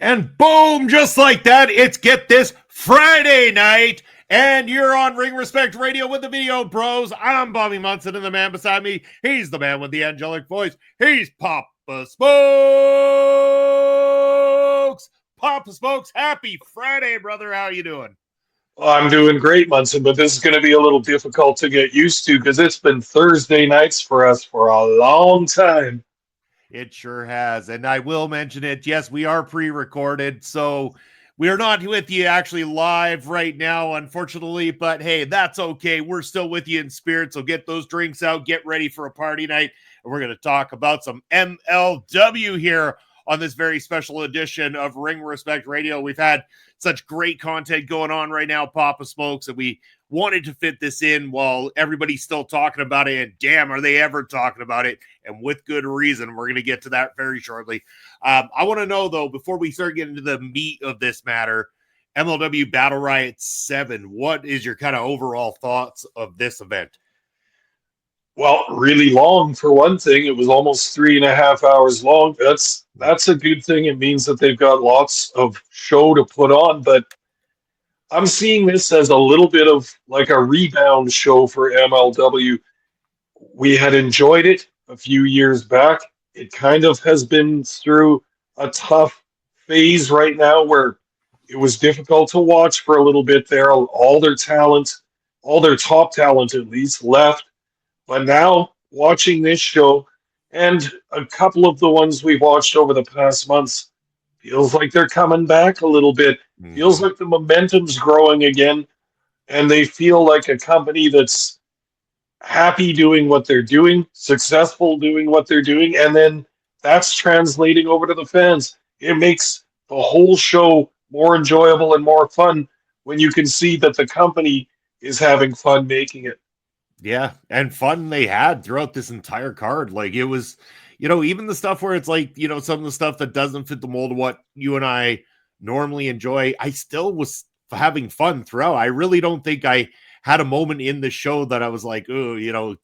And boom, just like that, it's Get This Friday night. And you're on Ring Respect Radio with the Video Bros. I'm Bobby Munson, and the man beside me, he's the man with the angelic voice. He's Papa Smokes. Papa Smokes, happy Friday, brother. How you doing? Well, I'm doing great, Munson, but this is going to be a little difficult to get used to because it's been Thursday nights for us for a long time. It sure has. And I will mention it. Yes, we are pre-recorded, so we are not with you actually live right now, unfortunately, but hey, that's okay. We're still with you in spirit, so get those drinks out, get ready for a party night, and we're going to talk about some MLW here on this very special edition of Ring Respect Radio. We've had such great content going on right now, Papa Smokes, and we wanted to fit this in while everybody's still talking about it, and damn, are they ever talking about it, and with good reason. We're going to get to that very shortly. I want to know, though, before we start getting into the meat of this matter, MLW Battle Riot VII, what is your kind of overall thoughts of this event? Well, really long for one thing. It was almost 3.5 hours long. That's a good thing. It means that they've got lots of show to put on, but I'm seeing this as a little bit of like a rebound show for MLW. We had enjoyed it a few years back. It kind of has been through a tough phase right now where it was difficult to watch for a little bit there. All their talent, all their top talent at least, left. But now, watching this show and a couple of the ones we've watched over the past months, feels like they're coming back a little bit. Feels like the momentum's growing again, and they feel like a company that's happy doing what they're doing, successful doing what they're doing, and then that's translating over to the fans. It makes the whole show more enjoyable and more fun when you can see that the company is having fun making it. Yeah, and fun they had throughout this entire card. Like, it was, even the stuff where it's like, some of the stuff that doesn't fit the mold of what you and I normally enjoy, I still was having fun throughout. I really don't think I had a moment in the show that I was like, oh,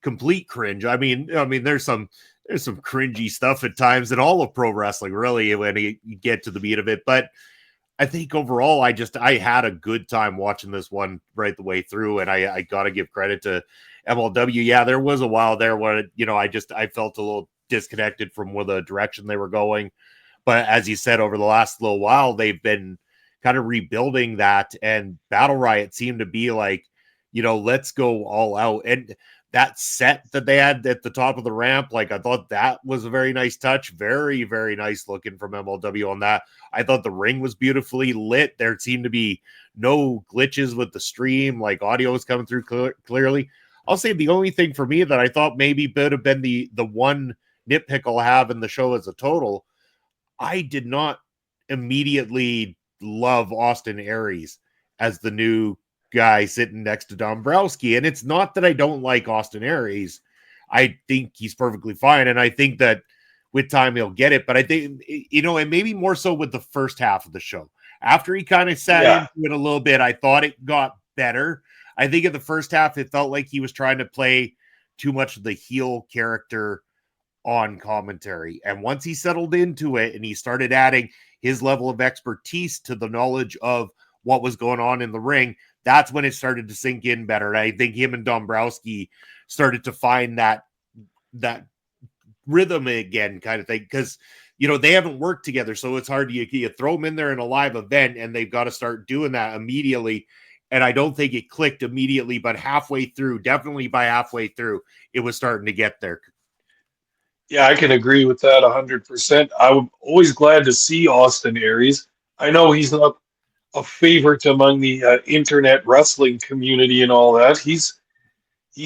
complete cringe. I mean, there's some cringy stuff at times in all of pro wrestling, really, when you get to the meat of it. But I think overall, I had a good time watching this one right the way through, and I got to give credit to MLW. Yeah, there was a while there where, I felt a little disconnected from where the direction they were going. But as you said, over the last little while, they've been kind of rebuilding that, and Battle Riot seemed to be like, let's go all out. And that set that they had at the top of the ramp, like, I thought that was a very nice touch. Very, very nice looking from MLW on that. I thought the ring was beautifully lit. There seemed to be no glitches with the stream. Like, audio was coming through clearly. I'll say the only thing for me that I thought maybe would have been the one nitpick I'll have in the show as a total, I did not immediately love Austin Aries as the new guy sitting next to Dombrowski. And it's not that I don't like Austin Aries. I think he's perfectly fine. And I think that with time he'll get it. But I think, and maybe more so with the first half of the show. After he kind of sat into it a little bit, I thought it got better. I think in the first half, it felt like he was trying to play too much of the heel character on commentary. And once he settled into it and he started adding his level of expertise to the knowledge of what was going on in the ring, that's when it started to sink in better. And I think him and Dombrowski started to find that rhythm again, kind of thing. Because, they haven't worked together. So it's hard. You throw them in there in a live event and they've got to start doing that immediately. And I don't think it clicked immediately, but halfway through, definitely by halfway through, it was starting to get there. Yeah, I can agree with that 100%. I'm always glad to see Austin Aries. I know he's not a favorite among the internet wrestling community and all that. He's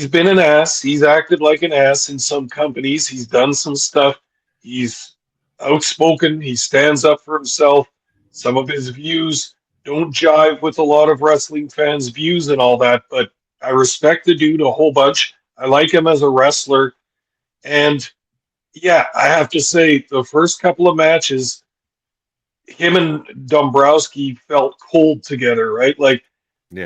been an ass. He's acted like an ass in some companies. He's done some stuff. He's outspoken. He stands up for himself. Some of his views don't jive with a lot of wrestling fans' views and all that, but I respect the dude a whole bunch. I like him as a wrestler. And yeah, I have to say, the first couple of matches, him and Dombrowski felt cold together, right? Like,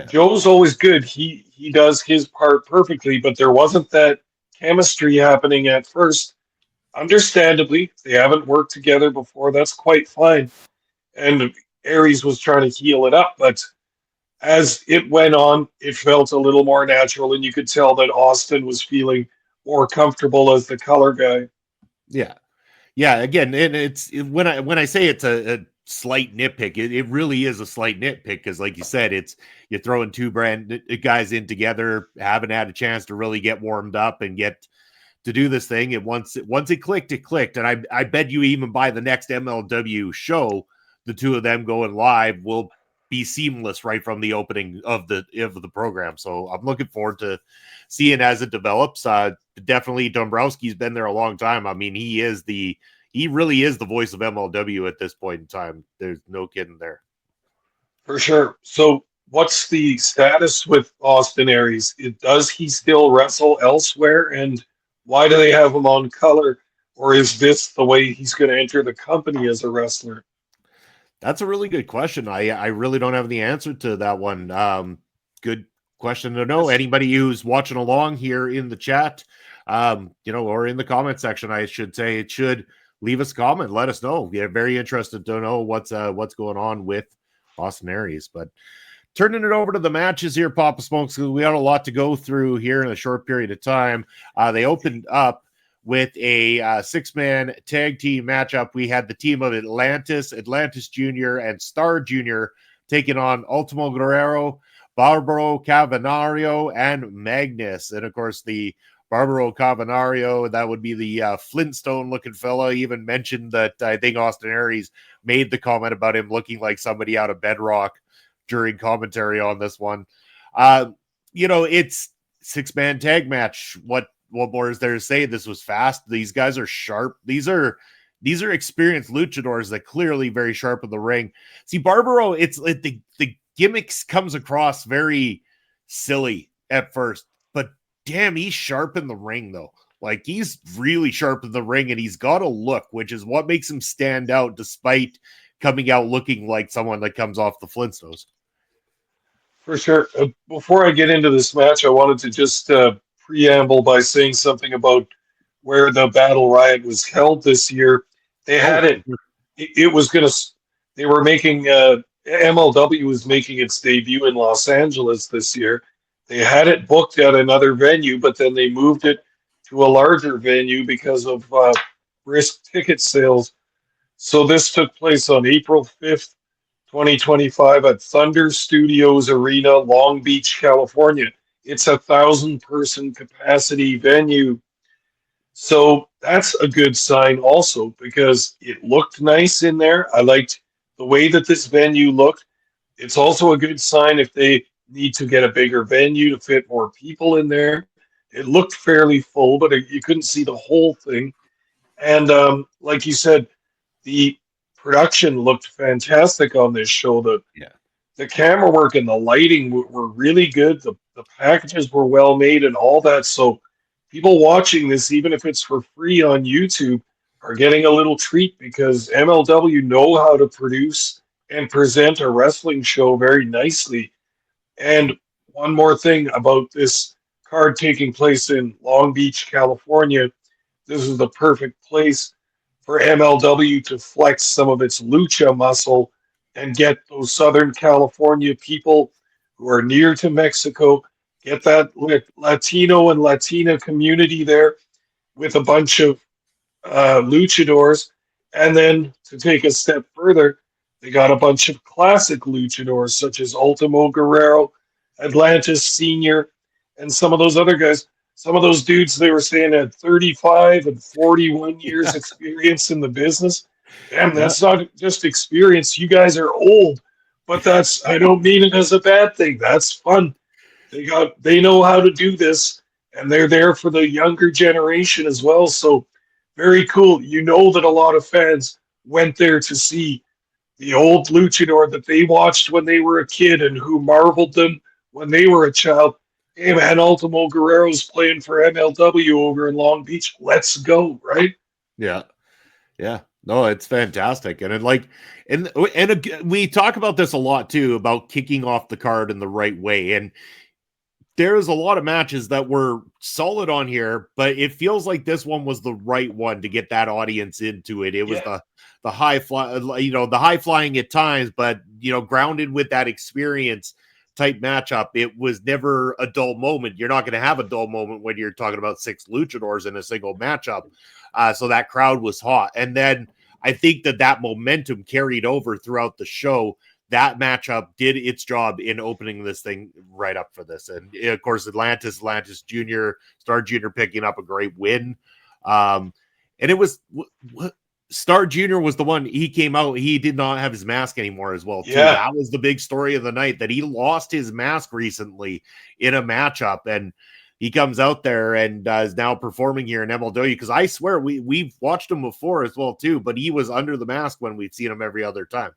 Joe's always good. He does his part perfectly, but there wasn't that chemistry happening at first. understandably, they haven't worked together before. That's quite fine. And Aries was trying to heal it up, but as it went on, it felt a little more natural, and you could tell that Austin was feeling more comfortable as the color guy. Yeah. Yeah, again, and when I say it's a slight nitpick, it really is a slight nitpick because, like you said, it's you're throwing two brand guys in together, haven't had a chance to really get warmed up and get to do this thing. And once it clicked, it clicked. And I bet you even by the next MLW show, the two of them going live will be seamless right from the opening of the program. So I'm looking forward to seeing as it develops. Definitely Dombrowski's been there a long time. I mean, he really is the voice of MLW at this point in time. There's no kidding there. For sure. So, what's the status with Austin Aries? Does he still wrestle elsewhere? And why do they have him on color? Or is this the way he's going to enter the company as a wrestler? That's a really good question. I really don't have the answer to that one. Good question to know. Anybody who's watching along here in the chat, or in the comment section, I should say, it should leave us a comment. Let us know. We're very interested to know what's going on with Austin Aries. But turning it over to the matches here, Papa Smokes, we got a lot to go through here in a short period of time. They opened up with a six-man tag team matchup. We had the team of Atlantis Jr., and Star Jr. taking on Ultimo Guerrero, Barbaro Cavanario, and Magnus. And, of course, the Barbaro Cavanario, that would be the Flintstone-looking fella, even mentioned that I think Austin Aries made the comment about him looking like somebody out of Bedrock during commentary on this one. It's six-man tag match. What more is there to say? This was fast. These guys are sharp. These are experienced luchadors that clearly very sharp in the ring. See, Barbaro, the gimmicks comes across very silly at first, but damn, he's sharp in the ring though. Like, he's really sharp in the ring, and he's got a look, which is what makes him stand out despite coming out looking like someone that comes off the Flintstones. For sure. Before I get into this match, I wanted to just preamble by saying something about where the Battle Riot was held this year. They had it was going to, they were making, MLW was making its debut in Los Angeles this year. They had it booked at another venue, but then they moved it to a larger venue because of brisk ticket sales. So this took place on April 5th, 2025 at Thunder Studios Arena, Long Beach, California. It's 1,000-person capacity venue. So that's a good sign also because it looked nice in there. I liked the way that this venue looked. It's also a good sign if they need to get a bigger venue to fit more people in there. It looked fairly full, but you couldn't see the whole thing. And like you said, the production looked fantastic on this show. The camera work and the lighting were really good. The packages were well made and all that. So people watching this, even if it's for free on YouTube, are getting a little treat because MLW know how to produce and present a wrestling show very nicely. And one more thing about this card taking place in Long Beach, California. This is the perfect place for MLW to flex some of its lucha muscle and get those Southern California people who are near to Mexico, get that Latino and Latina community there with a bunch of luchadors. And then to take a step further, they got a bunch of classic luchadors such as Ultimo Guerrero, Atlantis Sr., and some of those other guys. Some of those dudes, they were saying, had 35 and 41 years experience in the business. Damn, that's not just experience. You guys are old, but I don't mean it as a bad thing. That's fun. They know how to do this, and they're there for the younger generation as well. So very cool. You know that a lot of fans went there to see the old luchador that they watched when they were a kid and who marveled them when they were a child. Hey man, Ultimo Guerrero's playing for MLW over in Long Beach. Let's go, right? Yeah. Yeah. No, it's fantastic. And we talk about this a lot too, about kicking off the card in the right way. And there's a lot of matches that were solid on here, but it feels like this one was the right one to get that audience into it. It was Yeah. the high fly, the high flying at times, but grounded with that experience type matchup. It was never a dull moment. You're not going to have a dull moment when you're talking about 6 luchadors in a single matchup. So that crowd was hot, and then I think that momentum carried over throughout the show. That matchup did its job in opening this thing right up for this. And of course, Atlantis Jr., Star Jr. picking up a great win. And it was Star Jr. was the one, he came out, he did not have his mask anymore as well, too. Yeah. That was the big story of the night, that he lost his mask recently in a matchup. And he comes out there and is now performing here in MLW, because I swear we've watched him before as well, too, but he was under the mask when we've seen him every other time.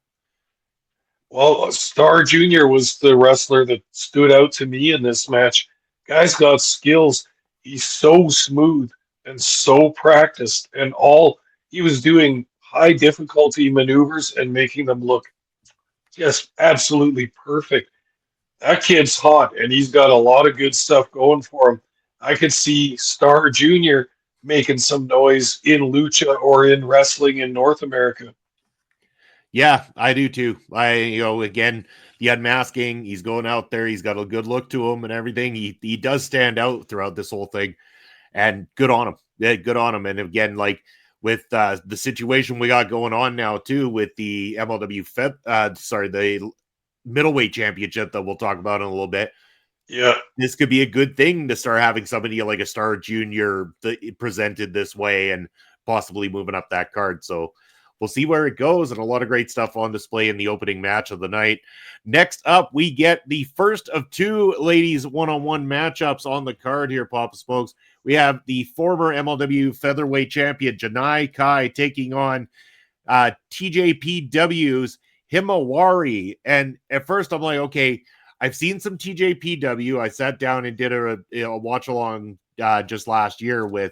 Well, Star Jr. was the wrestler that stood out to me in this match. Guy's got skills. He's so smooth and so practiced, and all he was doing high difficulty maneuvers and making them look just absolutely perfect. That kid's hot, and he's got a lot of good stuff going for him. I could see Star Jr. making some noise in lucha or in wrestling in North America. Yeah, I do too. Again, the unmasking, he's going out there, he's got a good look to him and everything. He does stand out throughout this whole thing, and good on him. Yeah, good on him. And again, like with the situation we got going on now too, with the MLW the middleweight championship that we'll talk about in a little bit. Yeah, this could be a good thing to start having somebody like a Star Jr. Presented this way and possibly moving up that card. So we'll see where it goes, and a lot of great stuff on display in the opening match of the night. Next up, we get the first of 2 ladies one-on-one matchups on the card here, Papa Smokes. We have the former MLW featherweight champion, Janai Kai, taking on TJPW's Himawari. And at first I'm like, okay, I've seen some TJPW. I sat down and did a watch along just last year with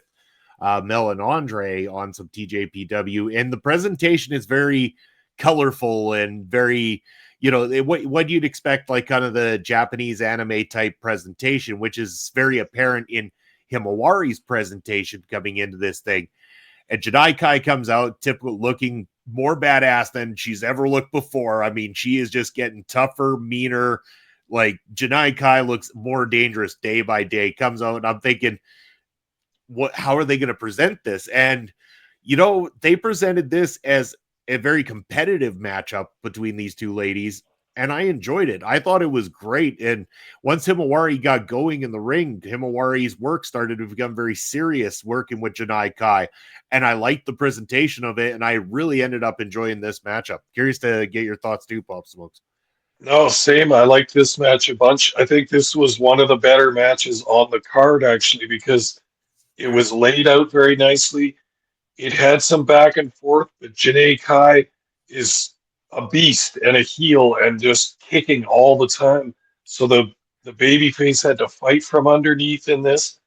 Mel and Andre on some TJPW, and the presentation is very colorful and very, what you'd expect, like kind of the Japanese anime type presentation, which is very apparent in Himawari's presentation coming into this thing. And Janai Kai comes out, typical, looking more badass than she's ever looked before. I mean, she is just getting tougher, meaner. Like, Janai Kai looks more dangerous day by day. Comes out, and I'm thinking, how are they going to present this? And they presented this as a very competitive matchup between these 2 ladies, and I enjoyed it. I thought it was great. And once Himawari got going in the ring, Himawari's work started to become very serious, working with Janai Kai, and I liked the presentation of it, and I really ended up enjoying this matchup. Curious to get your thoughts too, Pop Smokes. no, same. I liked this match a bunch. I think this was one of the better matches on the card, actually, because it was laid out very nicely. It had some back and forth, but Janae Kai is a beast and a heel and just kicking all the time. So the babyface had to fight from underneath in this.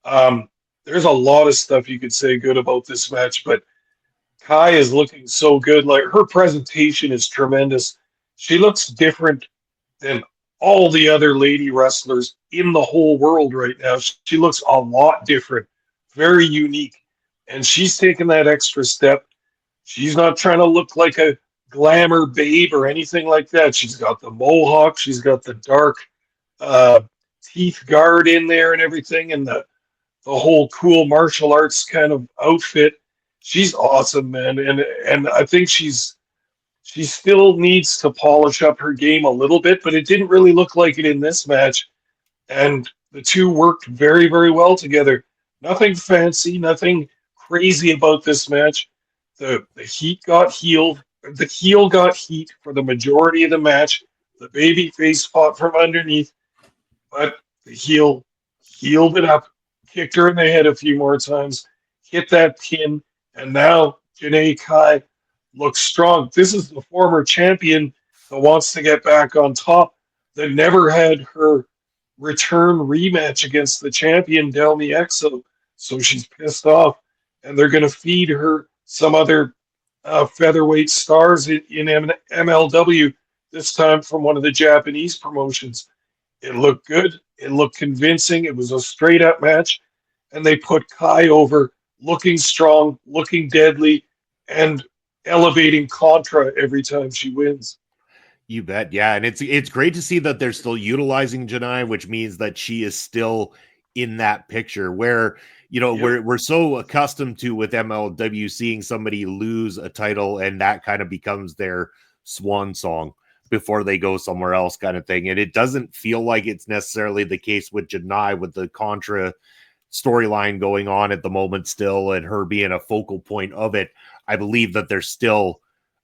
There's a lot of stuff you could say good about this match, but Kai is looking so good. Like, her presentation is tremendous. She looks different than all the other lady wrestlers in the whole world right now. She looks a lot different, very unique. And she's taking that extra step. She's not trying to look like a glamour babe or anything like that. She's got the mohawk. She's got the dark uh, teeth guard in there and everything, and the whole cool martial arts kind of outfit. She's awesome, man. And I think she still needs to polish up her game a little bit, but it didn't really look like it in this match. And the 2 worked very, very well together. Nothing fancy, nothing crazy about this match. The heat got healed. The heel got heat for the majority of the match. The baby face fought from underneath, but the heel healed it up, kicked her in the head a few more times, hit that pin, and now Janae Kai looks strong. This is the former champion that wants to get back on top, that never had her return rematch against the champion Del Miexo, so she's pissed off, and they're going to feed her some other featherweight stars in MLW, this time from one of the Japanese promotions. It looked good. It looked convincing. It was a straight up match. And they put Kai over looking strong, looking deadly, and elevating Contra every time she wins. You bet. Yeah. And it's great to see that they're still utilizing Janai, which means that she is still in that picture where, Yep. we're so accustomed to with MLW seeing somebody lose a title and that kind of becomes their swan song before they go somewhere else kind of thing. And it doesn't feel like it's necessarily the case with Janai with the Contra storyline going on at the moment still and her being a focal point of it. I believe that there's still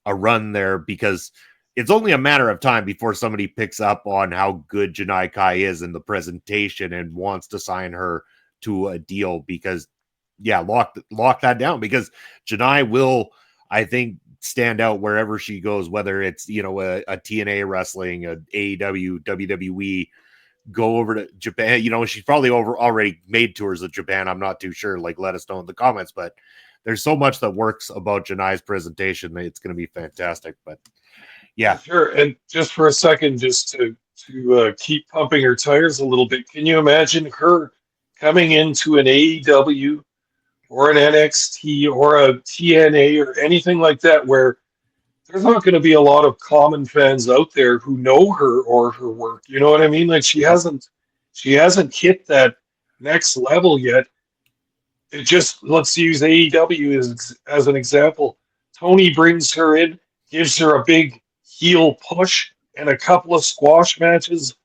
a run there because it's only a matter of time before somebody picks up on how good Janai Kai is in the presentation and wants to sign her to a deal because, yeah, lock that down because Janai will, I think, stand out wherever she goes, whether it's, a TNA wrestling, a AEW, WWE, go over to Japan. She's probably already made tours of Japan. I'm not too sure. Like, let us know in the comments, but there's so much that works about Janai's presentation that it's going to be fantastic. But yeah. Sure. And just for a second, just to keep pumping her tires a little bit, can you imagine her coming into an AEW or an NXT or a TNA or anything like that, where there's not going to be a lot of common fans out there who know her or her work. You know what I mean? Like she hasn't hit that next level yet. It just let's use AEW as an example. Tony brings her in, gives her a big heel push and a couple of squash matches.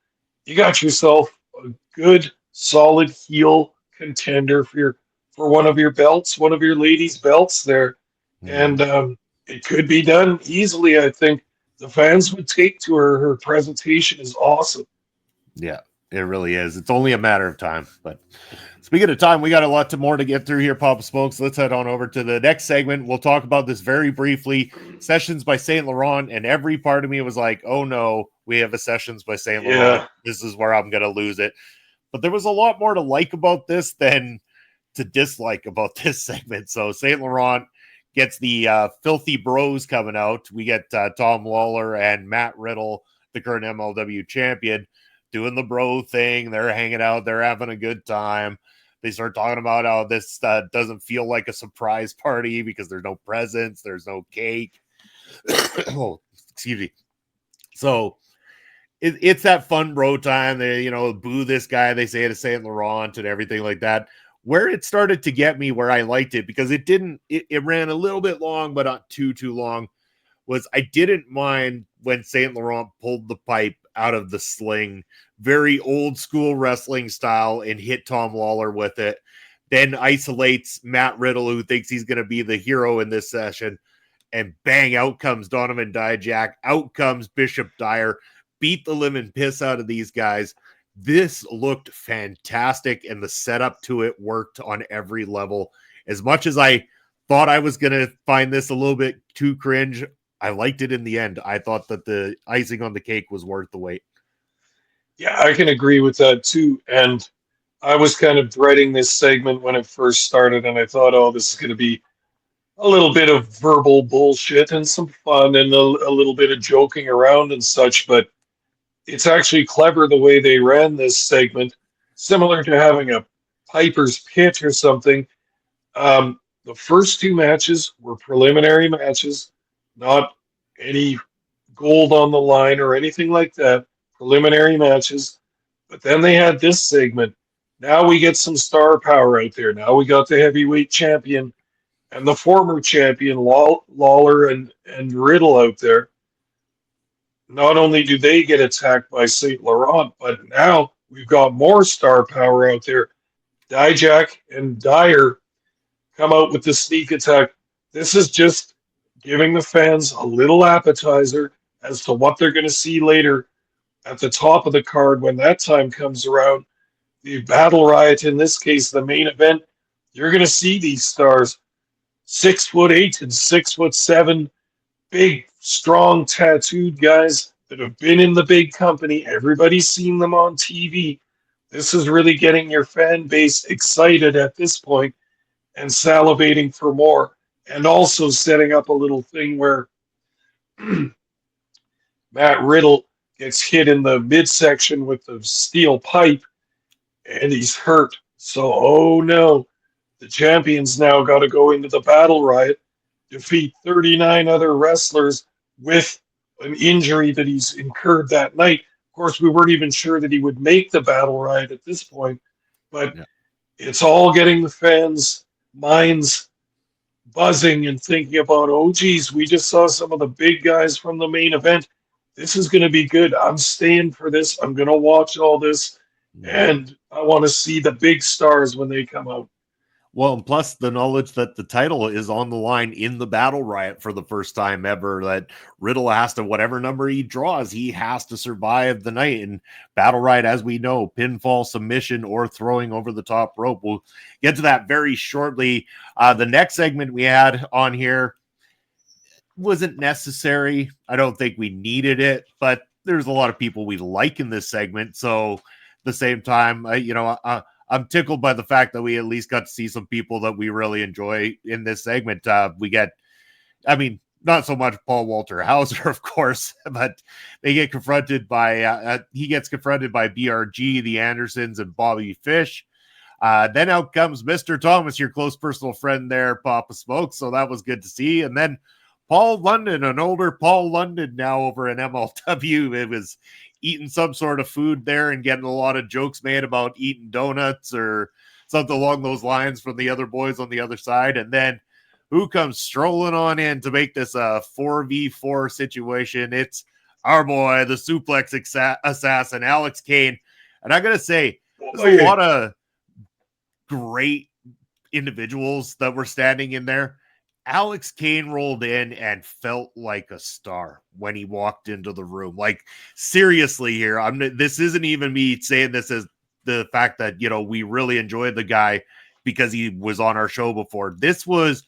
You got yourself a good, solid heel contender for one of your belts, one of your ladies' belts there, and it could be done easily. I think the fans would take to her. Her presentation is awesome. Yeah, it really is. It's only a matter of time. But speaking of time, we got a lot more to get through here, Papa Smokes. Let's head on over to the next segment. We'll talk about this very briefly. Sessions by Saint Laurent, and every part of me was like, oh no, we have a Sessions by Saint Laurent. This is where I'm going to lose it. But there was a lot more to like about this than to dislike about this segment. So Saint Laurent gets the Filthy Bros coming out. We get Tom Lawler and Matt Riddle, the current MLW champion, doing the bro thing. They're hanging out. They're having a good time. They start talking about how this doesn't feel like a surprise party because there's no presents, there's no cake. Oh, excuse me. So it's that fun bro time. They, boo this guy. They say to Saint Laurent and everything like that. Where it started to get me where I liked it because it ran a little bit long, but not too long, was I didn't mind when Saint Laurent pulled the pipe out of the sling, very old school wrestling style, and hit Tom Lawler with it. Then isolates Matt Riddle, who thinks he's going to be the hero in this session. And bang, out comes Donovan Dijak. Out comes Bishop Dyer. Beat the lemon piss out of these guys. This looked fantastic, and the setup to it worked on every level. As much as I thought I was going to find this a little bit too cringe, I liked it in the end. I thought that the icing on the cake was worth the wait. Yeah, I can agree with that too. And I was kind of dreading this segment when it first started, and I thought, oh, this is going to be a little bit of verbal bullshit and some fun and a little bit of joking around and such. But it's actually clever the way they ran this segment, similar to having a Piper's Pit or something. The first two matches were preliminary matches, not any gold on the line or anything like that. Preliminary matches. But then they had this segment. Now we get some star power out there. Now we got the heavyweight champion and the former champion, Lawler and Riddle out there. Not only do they get attacked by St. Laurent, but now we've got more star power out there. Dijak and Dyer come out with the sneak attack. This is just giving the fans a little appetizer as to what they're going to see later at the top of the card when that time comes around. The Battle Riot, in this case, the main event, you're going to see these stars, 6'8" and 6'7", big, strong, tattooed guys that have been in the big company. Everybody's seen them on TV. This is really getting your fan base excited at this point and salivating for more, and also setting up a little thing where Matt Riddle gets hit in the midsection with the steel pipe, and he's hurt. So, oh no, the champions now got to go into the Battle Riot, defeat 39 other wrestlers with an injury that he's incurred that night. Of course, we weren't even sure that he would make the Battle Riot at this point, but Yeah. it's all getting the fans' minds buzzing and thinking about, oh, geez, we just saw some of the big guys from the main event. This is going to be good. I'm staying for this. I'm going to watch all this. Mhm. And I want to see the big stars when they come out. Well, and plus the knowledge that the title is on the line in the Battle Riot for the first time ever, that Riddle has to, whatever number he draws, he has to survive the night. And Battle Riot, as we know, pinfall, submission, or throwing over the top rope. We'll get to that very shortly. The next segment we had on here wasn't necessary. I don't think we needed it, but there's a lot of people we like in this segment. So at the same time, I'm tickled by the fact that we at least got to see some people that we really enjoy in this segment. We get, I mean, not so much Paul Walter Hauser, of course, but they get confronted by, he gets confronted by BRG, the Andersons, and Bobby Fish. Then out comes Mr. Thomas, your close personal friend there, Papa Smoke. So that was good to see. And then Paul London, an older Paul London now over in MLW. It was eating some sort of food there and getting a lot of jokes made about eating donuts or something along those lines from the other boys on the other side. And then who comes strolling on in to make this a 4v4 situation? It's our boy, the suplex assassin, Alex Kane. And I got to say, there's a lot of great individuals that were standing in there. Alex Kane rolled in and felt like a star when he walked into the room. Like, seriously here, this isn't even me saying this as the fact that, we really enjoyed the guy because he was on our show before. This was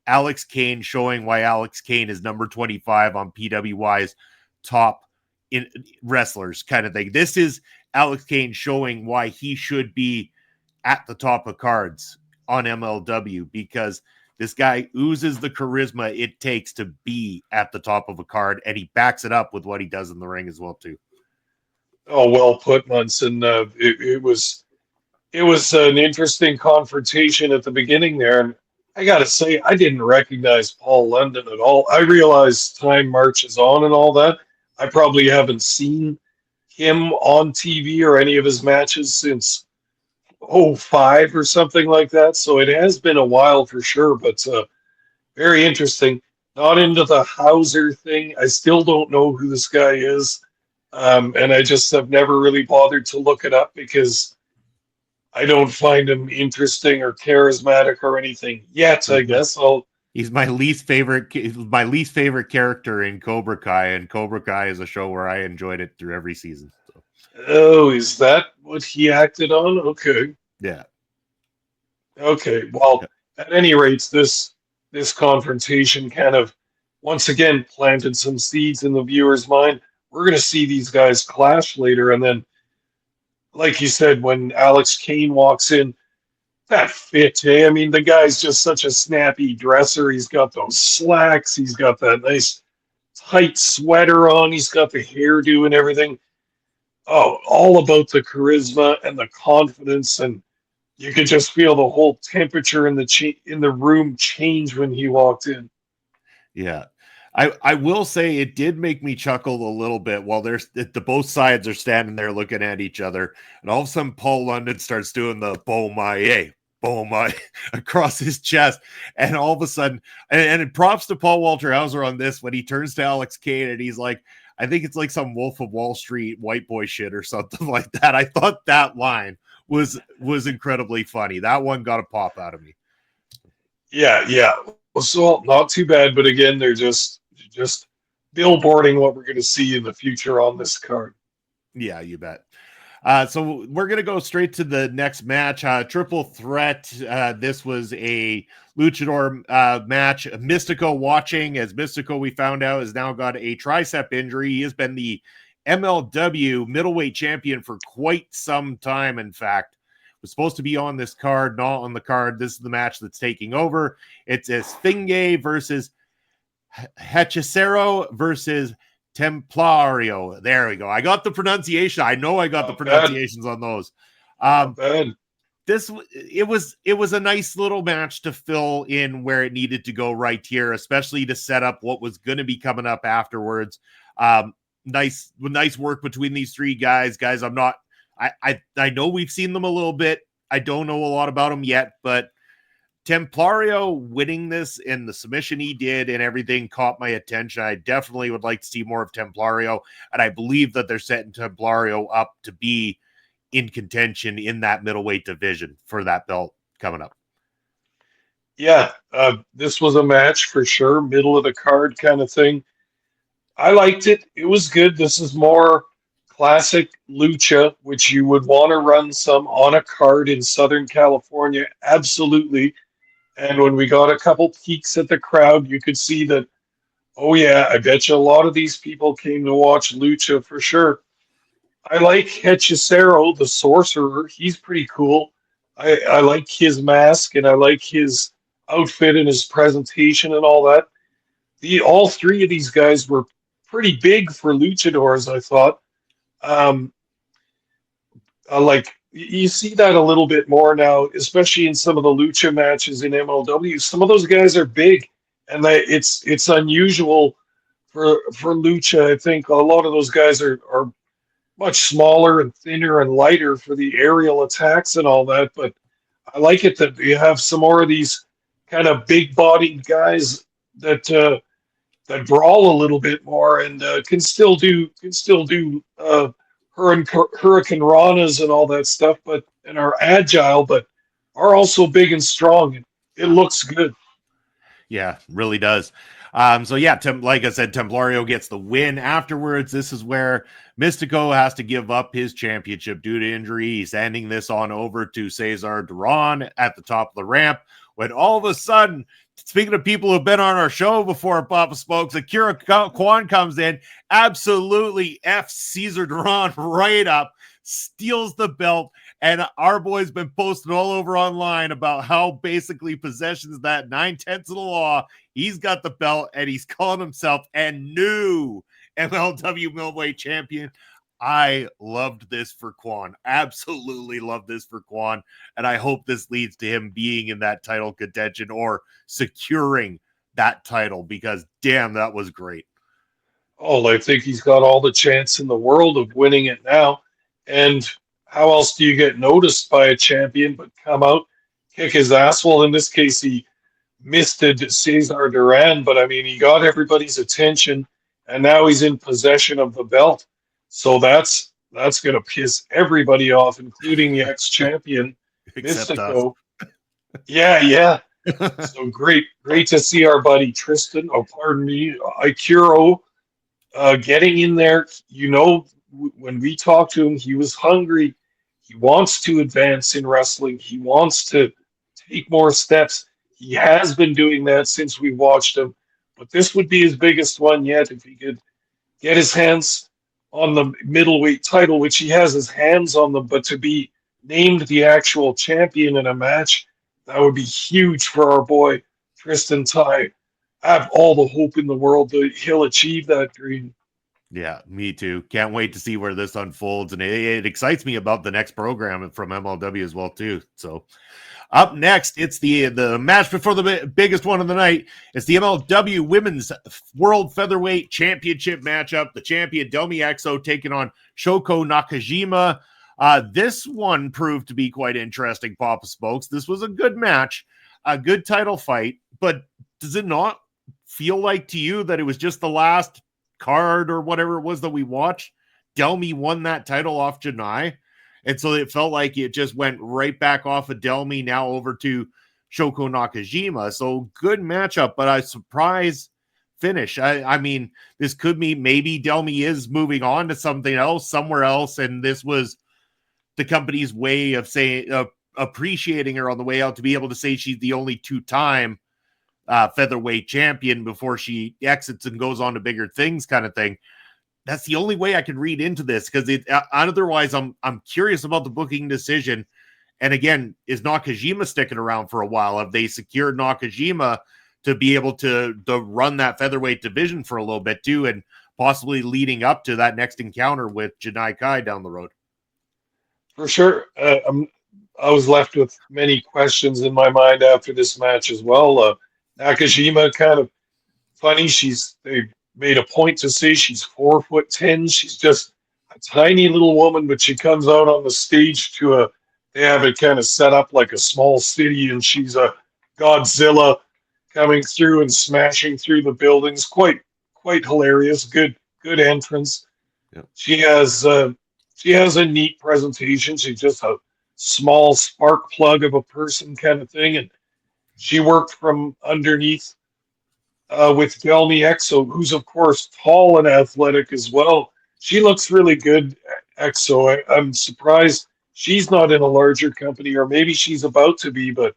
Alex Kane showing why Alex Kane is number 25 on PWI's top in wrestlers kind of thing. This is Alex Kane showing why he should be at the top of cards on MLW, because this guy oozes the charisma it takes to be at the top of a card, and he backs it up with what he does in the ring as well too. Oh, well put, Munson. It was an interesting confrontation at the beginning there, and I got to say, I didn't recognize Paul London at all. I realized time marches on and all that. I probably haven't seen him on TV or any of his matches since '05 or something like that. So it has been a while for sure, but very interesting. Not into the Hauser thing. I still don't know who this guy is. And I just have never really bothered to look it up because I don't find him interesting or charismatic or anything yet, I guess. He's my least favorite character in Cobra Kai, and Cobra Kai is a show where I enjoyed it through every season. So. Oh, is that what he acted on? Okay. Yeah. Okay. Well, at any rate, this confrontation kind of once again planted some seeds in the viewer's mind. We're going to see these guys clash later, and then, like you said, when Alex Kane walks in, that fit, eh? I mean, the guy's just such a snappy dresser. He's got those slacks. He's got that nice tight sweater on. He's got the hairdo and everything. Oh, all about the charisma and the confidence, and you could just feel the whole temperature in the room change when he walked in. Yeah. I will say it did make me chuckle a little bit while the both sides are standing there looking at each other, and all of a sudden Paul London starts doing the boom across his chest, and all of a sudden, and props to Paul Walter Hauser on this when he turns to Alex Kane and he's like, I think it's like some Wolf of Wall Street white boy shit or something like that. I thought that line was incredibly funny. That one got a pop out of me. Yeah. So not too bad, but again, they're just billboarding what we're going to see in the future on this card. Yeah, you bet. So we're going to go straight to the next match. Triple threat. This was a luchador match. Mystico watching, as Mystico, we found out, has now got a tricep injury. He has been the MLW middleweight champion for quite some time. In fact, was supposed to be on this card, not on the card. This is the match that's taking over. It's Esfinge versus Hechicero versus Templario. There we go. I got the pronunciation. I know I got the pronunciations on those. Not bad. It was a nice little match to fill in where it needed to go right here, especially to set up what was going to be coming up afterwards. Nice work between these three guys. Guys, I know we've seen them a little bit. I don't know a lot about them yet, but Templario winning this and the submission he did and everything caught my attention. I definitely would like to see more of Templario, and I believe that they're setting Templario up to be in contention in that middleweight division for that belt coming up. Yeah, this was a match for sure, middle of the card kind of thing. I liked it. It was good. This is more classic lucha, which you would want to run some on a card in Southern California. Absolutely. And when we got a couple peeks at the crowd, you could see that, oh, yeah, I bet you a lot of these people came to watch lucha for sure. I like Hechicero, the sorcerer. He's pretty cool. I like his mask and I like his outfit and his presentation and all that. All three of these guys were pretty big for luchadors, I thought. Um, like you see that a little bit more now, especially in some of the lucha matches in MLW. Some of those guys are big, and it's unusual for lucha. I think a lot of those guys are much smaller and thinner and lighter for the aerial attacks and all that. But I like it that you have some more of these kind of big-bodied guys that brawl a little bit more and can still do hurricane ranas and all that stuff, and are agile, but are also big and strong. It looks good. Yeah, really does. So yeah, like I said, Templario gets the win afterwards. This is where Mystico has to give up his championship due to injury. He's handing this on over to Cesar Duran at the top of the ramp when all of a sudden, speaking of people who've been on our show before, Papa Smokes, Akira Kwan comes in, absolutely F Cesar Duran right up, steals the belt, and our boy's been posting all over online about how basically possession is that 9/10 of the law. He's got the belt, and he's calling himself a new MLW middleweight champion. I loved this for Kwan. Absolutely loved this for Kwan. And I hope this leads to him being in that title contention or securing that title, because damn, that was great. Oh, I think he's got all the chance in the world of winning it now. And how else do you get noticed by a champion but come out, kick his ass? Well, in this case, he misted Cesar Duran, but I mean, he got everybody's attention, and now he's in possession of the belt. So that's going to piss everybody off, including the ex-champion, Mystico. Yeah. So great to see our buddy Tristan, Ikuro, getting in there. You know, when we talked to him, he was hungry. He wants to advance in wrestling. He wants to take more steps. He has been doing that since we watched him, but this would be his biggest one yet if he could get his hands on the middleweight title, which he has his hands on them, but to be named the actual champion in a match, that would be huge for our boy Tristan Ty. I have all the hope in the world that he'll achieve that dream. Yeah, me too. Can't wait to see where this unfolds, and it excites me about the next program from MLW as well too. So up next, it's the match before the biggest one of the night. It's the MLW Women's World Featherweight Championship matchup. The champion Domi Exo taking on Shoko Nakajima. This one proved to be quite interesting, Papa Smokes. This was a good match, a good title fight, but does it not feel like to you that it was just the last card or whatever it was that we watched? Delmi won that title off Janai, and so it felt like it just went right back off of Delmi now over to Shoko Nakajima. So good matchup, but a surprise finish. I mean, this could be maybe Delmi is moving on to something else somewhere else, and this was the company's way of saying appreciating her on the way out to be able to say she's the only two-time featherweight champion before she exits and goes on to bigger things, kind of thing. That's the only way I can read into this, because otherwise I'm curious about the booking decision. And again, is Nakajima sticking around for a while? Have they secured Nakajima to be able to run that featherweight division for a little bit too, and possibly leading up to that next encounter with Janai Kai down the road? For sure. I was left with many questions in my mind after this match as well. Nakajima kind of funny. They made a point to say she's 4'10". She's just a tiny little woman, but she comes out on the stage they have it kind of set up like a small city, and she's a Godzilla coming through and smashing through the buildings. Quite hilarious. Good entrance. Yeah. She has a neat presentation. She's just a small spark plug of a person kind of thing, and she worked from underneath with Delmy Exo, who's of course tall and athletic as well. She looks really good, Exo. I'm surprised she's not in a larger company, or maybe she's about to be, but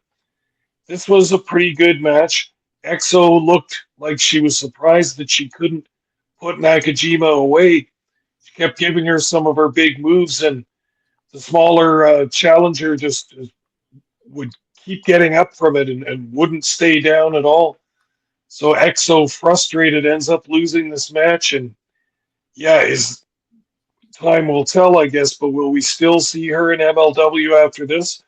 this was a pretty good match. Exo looked like she was surprised that she couldn't put Nakajima away. She kept giving her some of her big moves, and the smaller challenger just would keep getting up from it and wouldn't stay down at all. So Exo, frustrated, ends up losing this match. And yeah, time will tell, I guess. But will we still see her in MLW after this?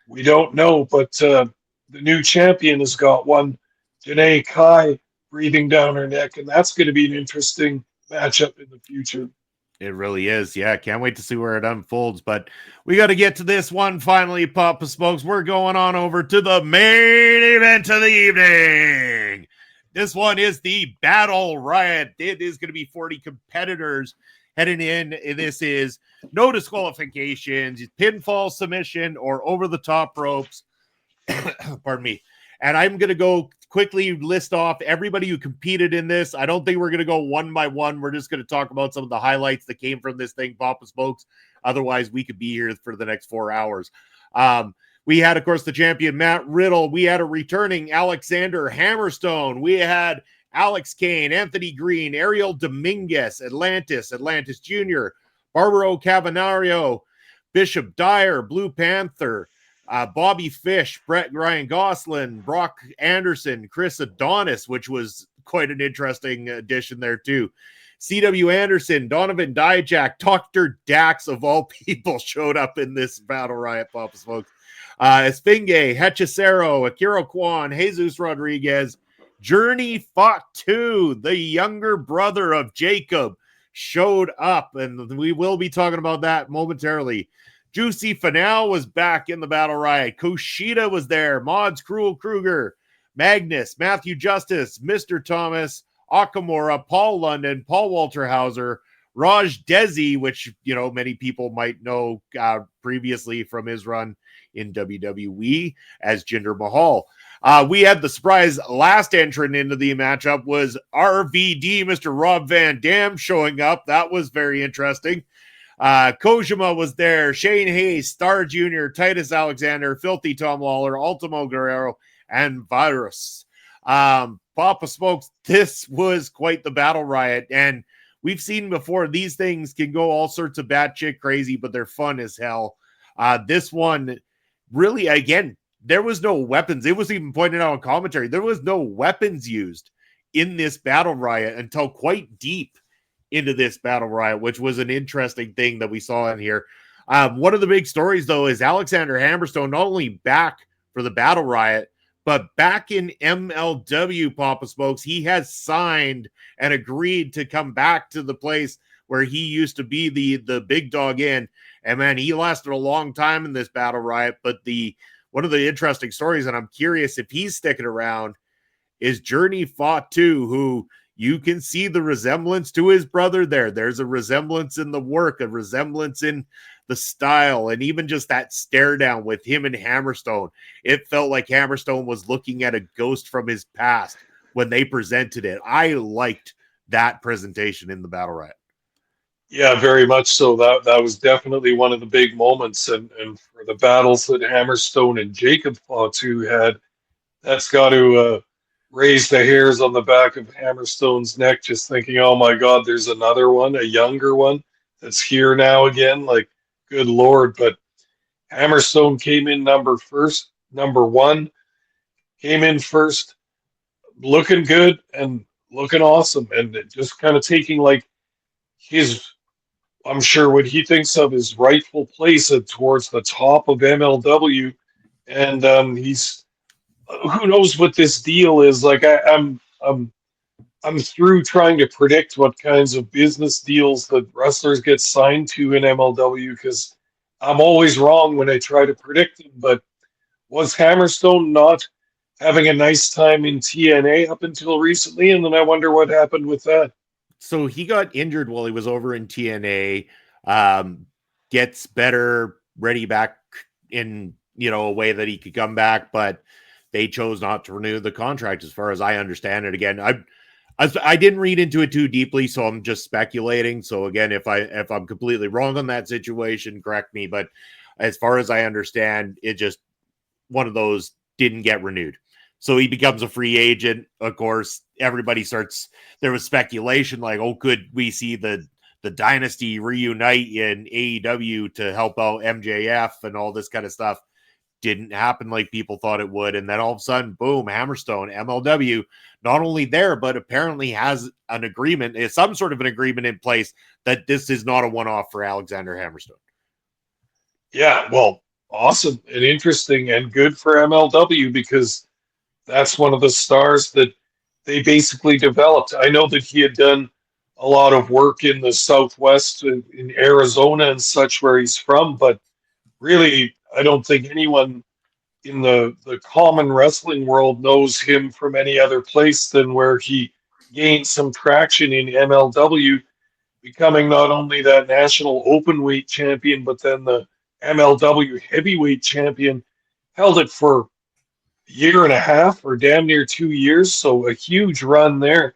We don't know. But the new champion has got one, Janae Kai, breathing down her neck. And that's going to be an interesting matchup in the future. It really is. Yeah, can't wait to see where it unfolds. But we got to get to this one finally, Papa Smokes. We're going on over to the main event of the evening. This one is the Battle Riot. It is going to be 40 competitors heading in. This is no disqualifications, pinfall, submission, or over the top ropes. Pardon me. And I'm going to go quickly list off everybody who competed in this. I don't think we're going to go one by one. We're just going to talk about some of the highlights that came from this thing, Papa Smokes. Otherwise, we could be here for the next 4 hours. We had, of course, the champion, Matt Riddle. We had a returning Alexander Hammerstone. We had Alex Kane, Anthony Green, Ariel Dominguez, Atlantis Jr., Barbaro Cavanario, Bishop Dyer, Blue Panther, Bobby Fish, Ryan Gosselin, Brock Anderson, Chris Adonis, which was quite an interesting addition there too. C.W. Anderson, Donovan Dijak, Dr. Dax of all people showed up in this Battle Riot, Papa Smokes. Esfinge, Hechicero, Akira Kwan, Jesus Rodriguez, Journey Fatu, the younger brother of Jacob, showed up, and we will be talking about that momentarily. Juicy Finale was back in the Battle Riot. Kushida was there. Mods Cruel Kruger, Magnus, Matthew Justice, Mr. Thomas, Akamura, Paul London, Paul Walter Hauser, Raj Desi, which, many people might know previously from his run in WWE as Jinder Mahal. We had the surprise last entrant into the matchup was RVD, Mr. Rob Van Dam, showing up. That was very interesting. Kojima was there, Shane Hayes, Star Jr., Titus Alexander, Filthy Tom Lawler, Ultimo Guerrero, and Virus. Papa Smokes, this was quite the Battle Riot, and we've seen before these things can go all sorts of batshit crazy, but they're fun as hell. This one, really, again, there was no weapons. It was even pointed out in commentary. There was no weapons used in this Battle Riot until quite deep into this Battle Riot, which was an interesting thing that we saw in here. One of the big stories, though, is Alexander Hammerstone not only back for the Battle Riot, but back in MLW, Papa Smokes. He has signed and agreed to come back to the place where he used to be the big dog in. And, man, he lasted a long time in this Battle Riot. But one of the interesting stories, and I'm curious if he's sticking around, is Journey Fatu, who you can see the resemblance to his brother there. There's a resemblance in the work, a resemblance in the style, and even just that stare down with him and Hammerstone. It felt like Hammerstone was looking at a ghost from his past when they presented it. I liked that presentation in the Battle Riot. Yeah, very much so. That was definitely one of the big moments, and for the battles that Hammerstone and Jacob Fatu had, that's got to raise the hairs on the back of Hammerstone's neck, just thinking, oh my God, there's another one, a younger one that's here now again. Like, good Lord. But Hammerstone came in number one, came in first, looking good and looking awesome, and just kind of taking like his I'm sure what he thinks of his rightful place towards the top of MLW, and he's who knows what this deal is. Like I'm through trying to predict what kinds of business deals that wrestlers get signed to in MLW because I'm always wrong when I try to predict them. But was Hammerstone not having a nice time in TNA up until recently? And then I wonder what happened with that. So he got injured while he was over in TNA, gets better, ready back in, a way that he could come back, but they chose not to renew the contract as far as I understand it. Again, I didn't read into it too deeply, so I'm just speculating. So again, if I'm completely wrong on that situation, correct me. But as far as I understand, it just one of those didn't get renewed. So he becomes a free agent. Of course, everybody starts. There was speculation like, oh, could we see the dynasty reunite in AEW to help out MJF and all this kind of stuff? Didn't happen like people thought it would. And then all of a sudden, boom, Hammerstone, MLW, not only there, but apparently has an agreement, some sort of an agreement in place that this is not a one-off for Alexander Hammerstone. Yeah, well, awesome and interesting and good for MLW because that's one of the stars that they basically developed. I know that he had done a lot of work in the Southwest, in Arizona and such, where he's from, but really, I don't think anyone in the common wrestling world knows him from any other place than where he gained some traction in MLW, becoming not only that national openweight champion, but then the MLW heavyweight champion. Held it for a year and a half or damn near 2 years, so a huge run there.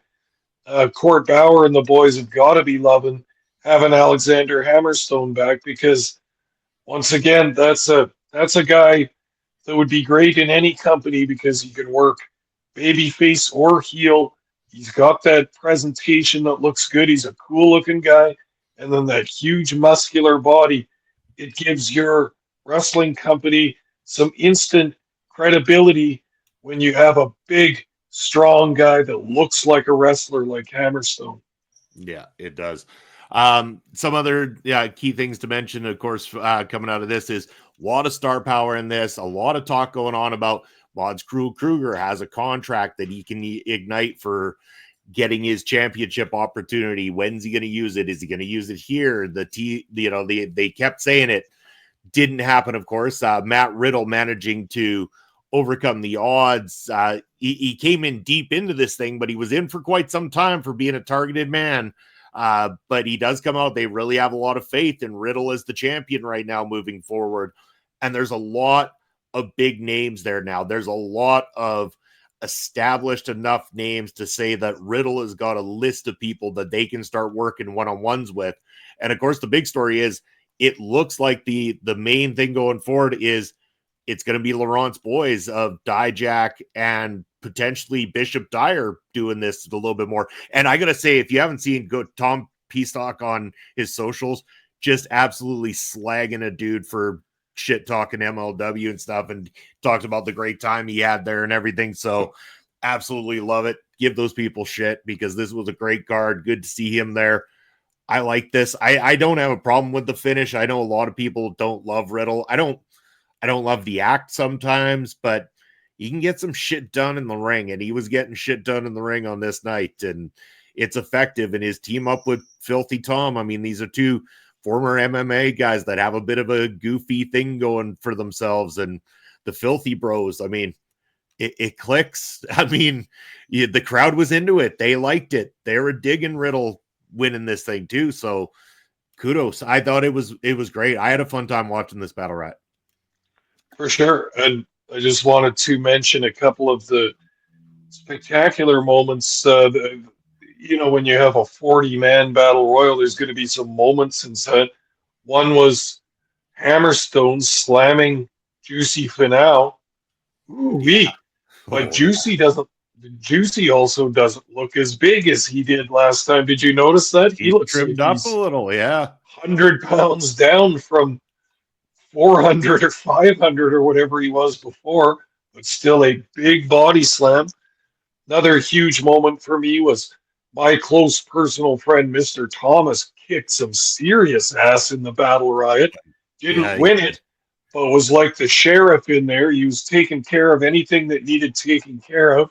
Court Bauer and the boys have got to be loving having Alexander Hammerstone back because once again, that's a guy that would be great in any company because he can work babyface or heel. He's got that presentation that looks good. He's a cool looking guy. And then that huge muscular body. It gives your wrestling company some instant credibility when you have a big, strong guy that looks like a wrestler like Hammerstone. Yeah, it does. Some other key things to mention, of course, coming out of this is a lot of star power in this, a lot of talk going on about Mods Kruger has a contract that he can ignite for getting his championship opportunity. When's he going to use it? Is he going to use it here? They kept saying it. Didn't happen, of course. Matt Riddle managing to overcome the odds. He came in deep into this thing, but he was in for quite some time for being a targeted man. But he does come out. They really have a lot of faith in Riddle as the champion right now moving forward. And there's a lot of big names there now. There's a lot of established enough names to say that Riddle has got a list of people that they can start working one-on-ones with. And of course, the big story is it looks like the main thing going forward is it's going to be Laurent's boys of Dijak and potentially Bishop Dyer doing this a little bit more. And I got to say, if you haven't seen Tom Peastock on his socials, just absolutely slagging a dude for shit talking MLW and stuff, and talks about the great time he had there and everything. So absolutely love it. Give those people shit because this was a great card. Good to see him there. I like this. I don't have a problem with the finish. I know a lot of people don't love Riddle. I don't love the act sometimes, but he can get some shit done in the ring, and he was getting shit done in the ring on this night, and it's effective. And his team up with Filthy Tom, I mean, these are two former MMA guys that have a bit of a goofy thing going for themselves, and the Filthy Bros, I mean, it clicks. I mean, the crowd was into it. They liked it. They were digging Riddle winning this thing too, so kudos. I thought it was great. I had a fun time watching this Battle Riot. For sure. And I just wanted to mention a couple of the spectacular moments. When you have a 40-man battle royal, there's going to be some moments inside. One was Hammerstone slamming Juicy Finau. Ooh-wee. But Juicy also doesn't look as big as he did last time. Did you notice that? He looks trimmed up a little, yeah. 100 pounds down from 400 or 500 or whatever he was before, but still a big body slam. Another huge moment for me was my close personal friend, Mr. Thomas, kicked some serious ass in the Battle Riot. Didn't Yeah, win it, but was like the sheriff in there. He was taking care of anything that needed taking care of,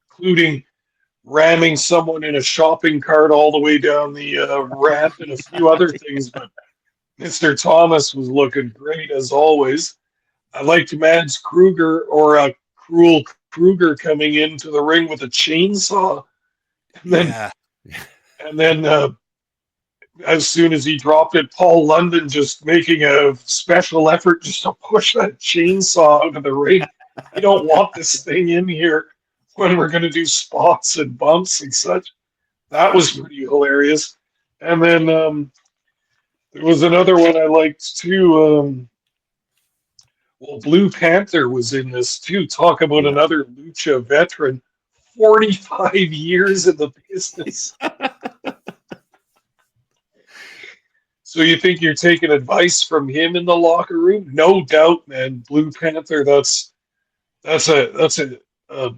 including ramming someone in a shopping cart all the way down the ramp and a few other things. But Mr. Thomas was looking great as always. I liked Mads Kruger or Cruel Kruger coming into the ring with a chainsaw, and then yeah, and then as soon as he dropped it, Paul London just making a special effort just to push that chainsaw out of the ring. You don't want this thing in here when we're going to do spots and bumps and such. That was pretty hilarious. And then there was another one I liked too. Well, Blue Panther was in this too. Talk about yeah. another lucha veteran. 45 years in the business. So you think you're taking advice from him in the locker room? No doubt, man. Blue Panther, that's a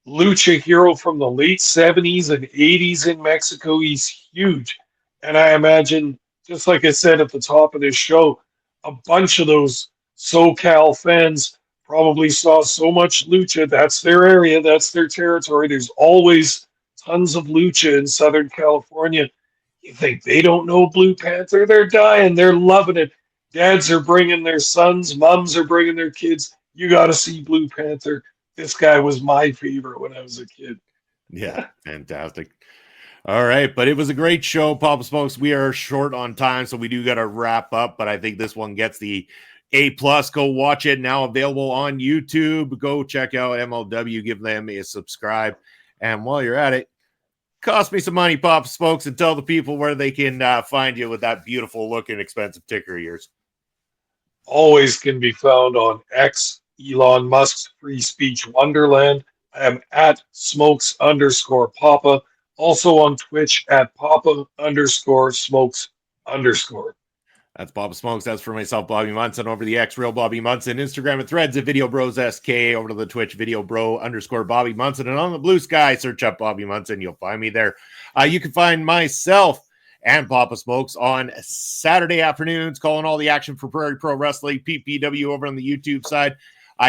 lucha hero from the late 70s and 80s in Mexico. He's huge. And I imagine, just like I said at the top of this show, a bunch of those SoCal fans probably saw so much lucha. That's their area, that's their territory. There's always tons of lucha in Southern California. You think they don't know Blue Panther? They're dying. They're loving it. Dads are bringing their sons. Moms are bringing their kids. You got to see Blue Panther. This guy was my favorite when I was a kid. Yeah, fantastic. All right, but it was a great show, Papa Smokes. We are short on time, so we do got to wrap up, but I think this one gets the A+. Go watch it. Now available on YouTube. Go check out MLW. Give them a subscribe. And while you're at it, cost me some money, Papa Smokes, and tell the people where they can find you with that beautiful looking expensive ticker of yours. Always can be found on X, Elon Musk's free speech wonderland. I am at smokes_papa. Also on Twitch at papa_smokes_. That's Papa Smokes. That's for myself, Bobby Munson, over the X Real Bobby Munson, Instagram and Threads at Video Bros SK, over to the Twitch Video Bro_Bobby Munson, and on the Blue Sky, search up Bobby Munson. You'll find me there. You can find myself and Papa Smokes on Saturday afternoons, calling all the action for Prairie Pro Wrestling, PPW, over on the YouTube side.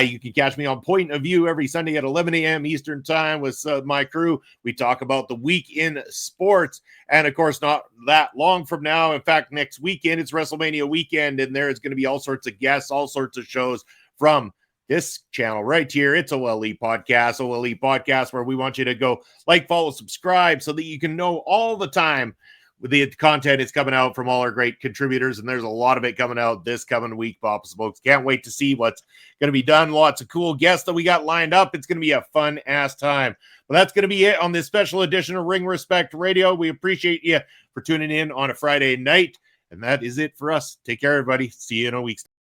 You can catch me on Point of View every Sunday at 11 a.m. Eastern Time with my crew. We talk about the week in sports. And, of course, not that long from now. In fact, next weekend, it's WrestleMania weekend, and there is going to be all sorts of guests, all sorts of shows from this channel right here. It's OLE Podcast, where we want you to go like, follow, subscribe so that you can know all the time the content is coming out from all our great contributors, and there's a lot of it coming out this coming week, Papa Smokes. Can't wait to see what's going to be done. Lots of cool guests that we got lined up. It's going to be a fun-ass time. But that's going to be it on this special edition of Ring Respect Radio. We appreciate you for tuning in on a Friday night, and that is it for us. Take care, everybody. See you in a week's time.